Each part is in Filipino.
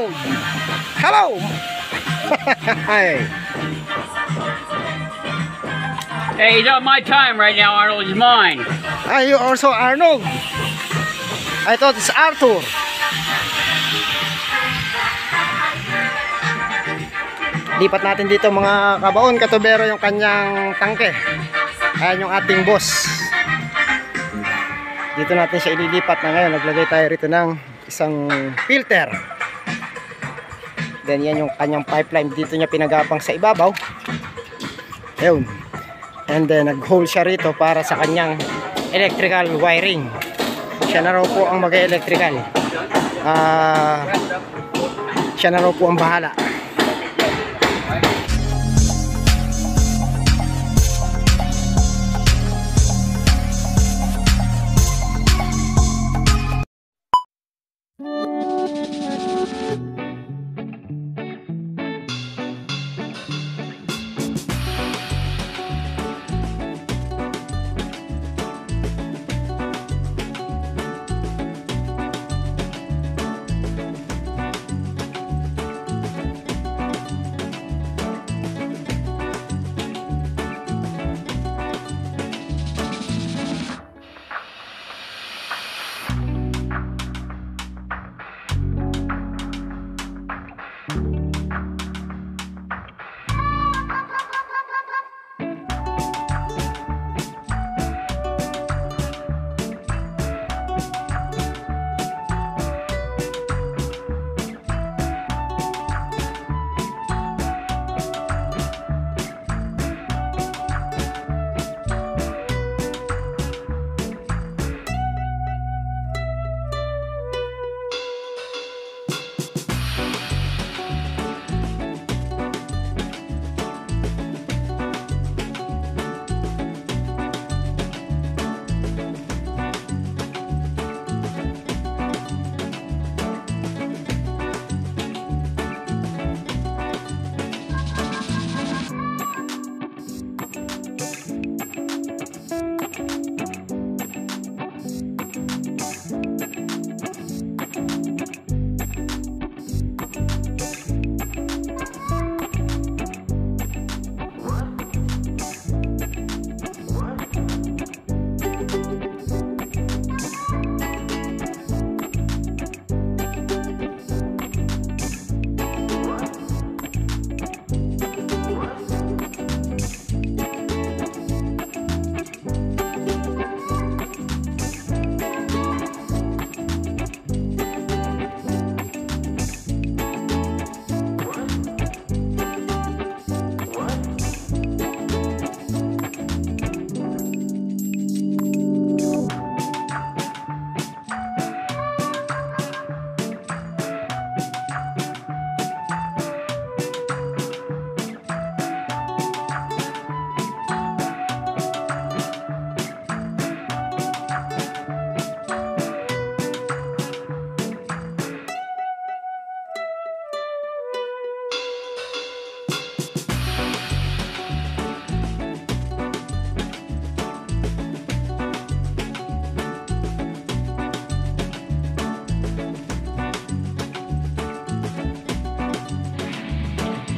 Arnold. Hello. Hi. Hey, he's on my time right now, Arnold. He's mine. Ah, you also Arnold? I thought it's Arthur. Lipat natin dito mga kabaon, katubero yung kanyang tangke. Ayan yung ating boss. Dito natin siya ililipat na ngayon. Naglagay tayo rito ng isang filter. Then yan yung kanyang pipeline. Dito niya pinagapang sa ibabaw. Ayun. And then nag-hole siya rito para sa kanyang electrical wiring. Siya na raw po ang mag-electrical. Siya na raw po ang bahala.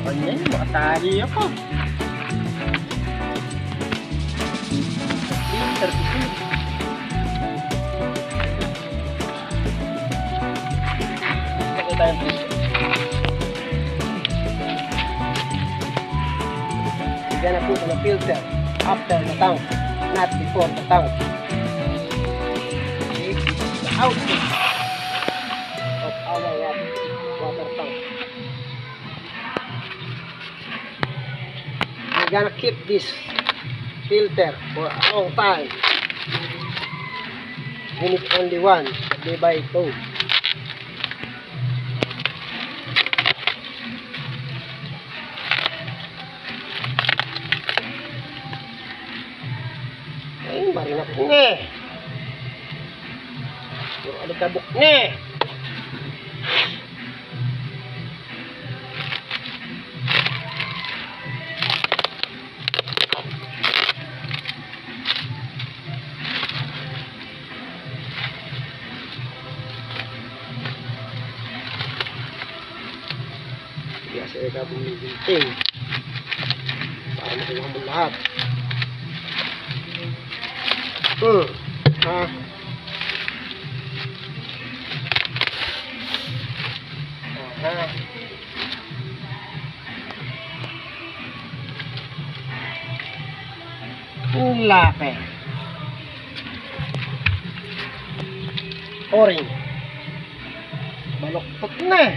Ganyan, makatali ako. Filter ito. Nakita yung filter. We're gonna put on a filter after the tank, not before the tank. Okay, the output of our water tank. We're gonna keep this filter for a long time. We need only one, day by two. Ay, marinak ne. Puro alikabok ne. Kaya sa eka bumiginting. Para makuha mo lahat. Ha? Aha. Ang laki. Oring. Baloktot na eh.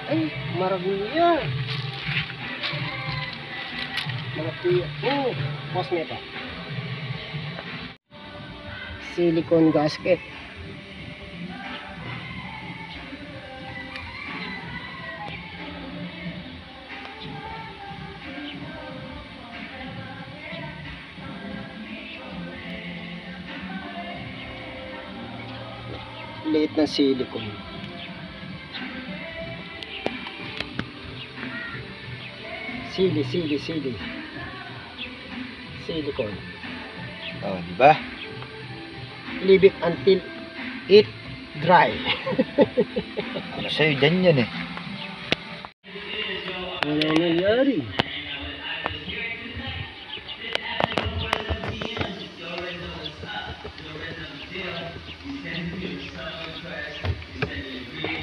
Ay, maragulya. Malapit. Pos nito. Silicone gasket. Liit ng silicone. Sili. Silicone. Oh, di ba? Leave it until it dry. Ano sa'yo dyan yan eh. Ano nangyari?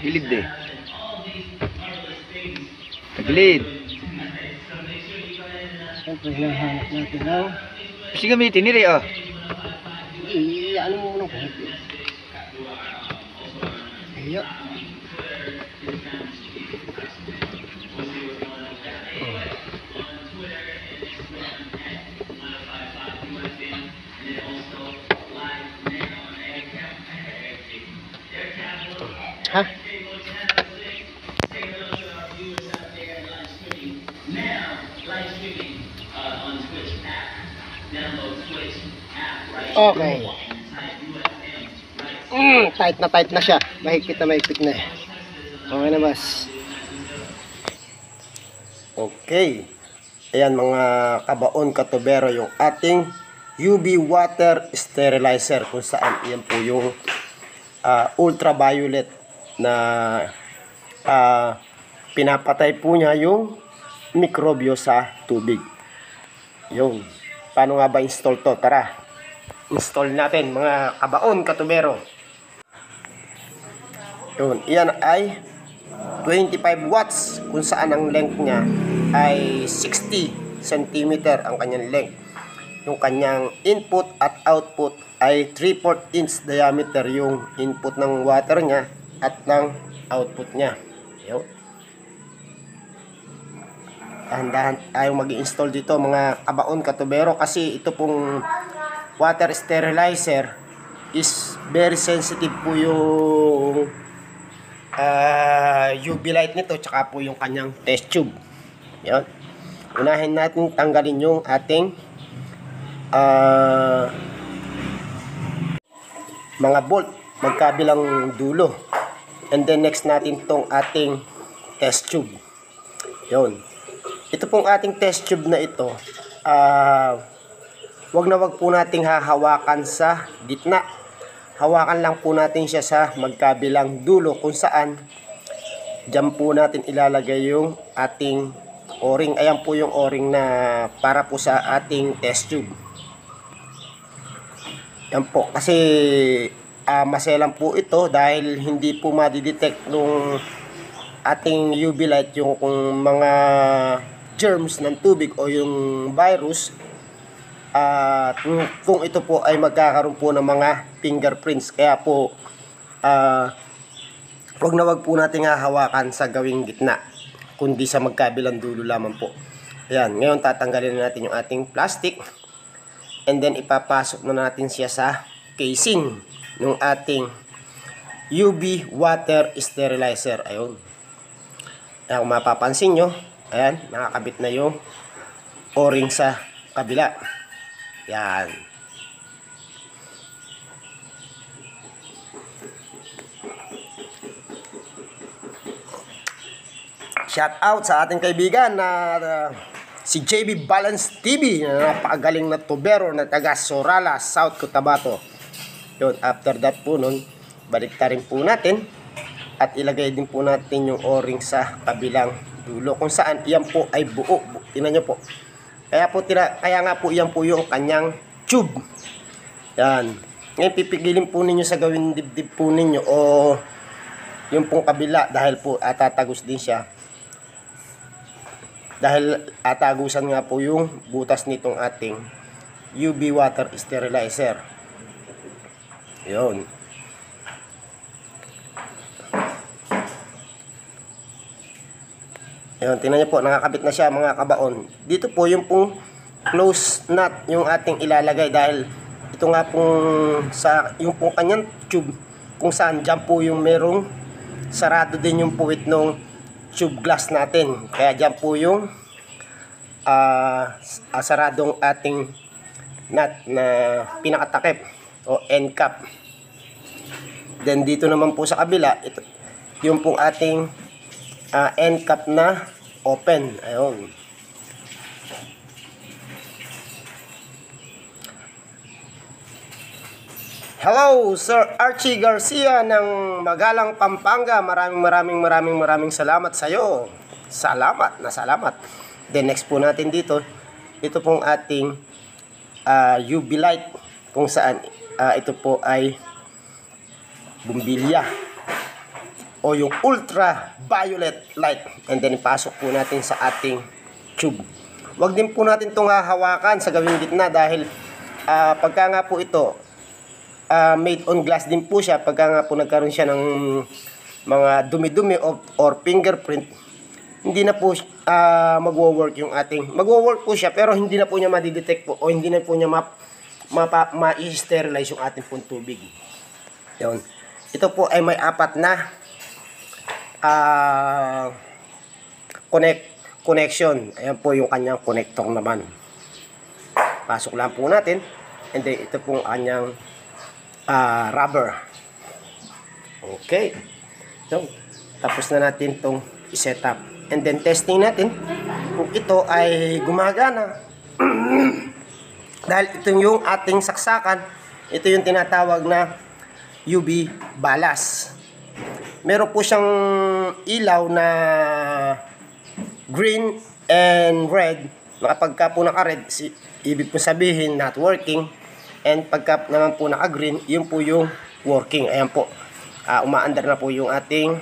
Gilid eh. Tagilid. Siyempre, hinahanap natin ang Kasi gamitin nila oh. ano mo muna kung iya. Ha? Okay. Tight na siya. Mahigpit na. Okay na, boss. Okay. Ayan mga kabaon katubero, yung ating UV water sterilizer, kung saan yan po yung ultraviolet na pinapatay po niya yung mikrobyo sa tubig. Yung paano nga ba install to? Tara, install natin mga kabaon katubero. Yun, iyan ay 25 watts, kung saan ang length niya ay 60 cm ang kanyang length. Yung kanyang input at output ay 3/4 inch diameter yung input ng water niya at ng output niya. Yun. Dahan-dahan tayo mag-i-install dito mga kabaon katubero, kasi ito pong water sterilizer is very sensitive po yung UV light nito, tsaka po yung kanyang test tube. Yan. Unahin natin tanggalin yung ating mga bolt magkabilang dulo, and then next natin tong ating test tube. Yon. Ito pong ating test tube na ito, wag na wag po nating hahawakan sa gitna. Hawakan lang po natin siya sa magkabilang dulo, kung saan dyan po natin ilalagay yung ating o-ring. Ayan po yung o-ring na para po sa ating test tube. Yan po, kasi maselan po ito dahil hindi po madidetect nung ating UV light yung kung mga germs ng tubig o yung virus. Kung ito po ay magkakaroon po ng mga fingerprints. Kaya po wag na wag po natin hahawakan sa gawing gitna, kundi sa magkabilang dulo lamang po. Ayan, ngayon tatanggalin na natin yung ating plastic, and then ipapasok na natin siya sa casing ng ating UV water sterilizer. Ayun. Ayan, kung mapapansin nyo, ayan, nakakabit na yung o-ring sa kabila. Yan. Shout out sa ating kaibigan na si JB Balance TV na napakagaling na tubero na taga Sorala, South Cotabato. Yun, after that po nun, balik rin po natin at ilagay din po natin yung o-ring sa kabilang dulo kung saan iyan po ay buo. Tingnan nyo po. Kaya nga po iyan po yung kanyang tube. Yan. Ngayon pipigilin po ninyo sa gawin dibdib po ninyo o yung pong kabila dahil po tatagos din siya. Dahil atagusan nga po yung butas nitong ating UV water sterilizer. Yun. Yun, tingnan nyo po, nakakabit na siya mga kabaon. Dito po yung pong close nut yung ating ilalagay dahil ito nga pong yung pong kanyang tube kung saan dyan po yung merong sarado din yung puwit ng tube glass natin. Kaya dyan po yung saradong ating nut na pinakatakip o end cap. Then dito naman po sa kabila, ito yung pong ating end cap na open. Ayun. Hello, Sir Archie Garcia ng Magalang, Pampanga. Maraming salamat sa iyo. Salamat. Then next po natin dito, ito pong ating UV light kung saan ito po ay bumbilya o yung ultraviolet light, and then ipasok po natin sa ating tube. Huwag din po natin itong hahawakan sa gawing gitna dahil pagka nga po ito made on glass din po siya, pagka nga po nagkaroon siya ng mga dumi-dumi or fingerprint, hindi na po magwo-work yung ating, magwo-work po siya pero hindi na po niya madidetect po o hindi na po niya ma-sterilize yung ating pong tubig. Yun. Ito po ay may apat na connection. Ayan po yung kanyang connector naman. Pasok lang po natin, and then ito pong kanyang rubber. Okay. So, tapos na natin itong i-set up. And then testing natin kung ito ay gumagana. Dahil ito yung ating saksakan, ito yung tinatawag na UV balas. Meron po siyang ilaw na green and red. Pagka po naka-red, ibig po sabihin not working. And pagka naman po naka-green, yun po yung working. Ayan po. Umaandar na po yung ating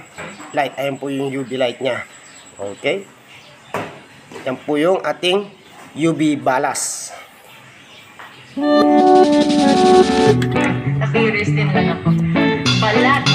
light. Ayan po yung UV light niya. Okay. Yan po yung ating UV balas. Curious din lang ako. Balat.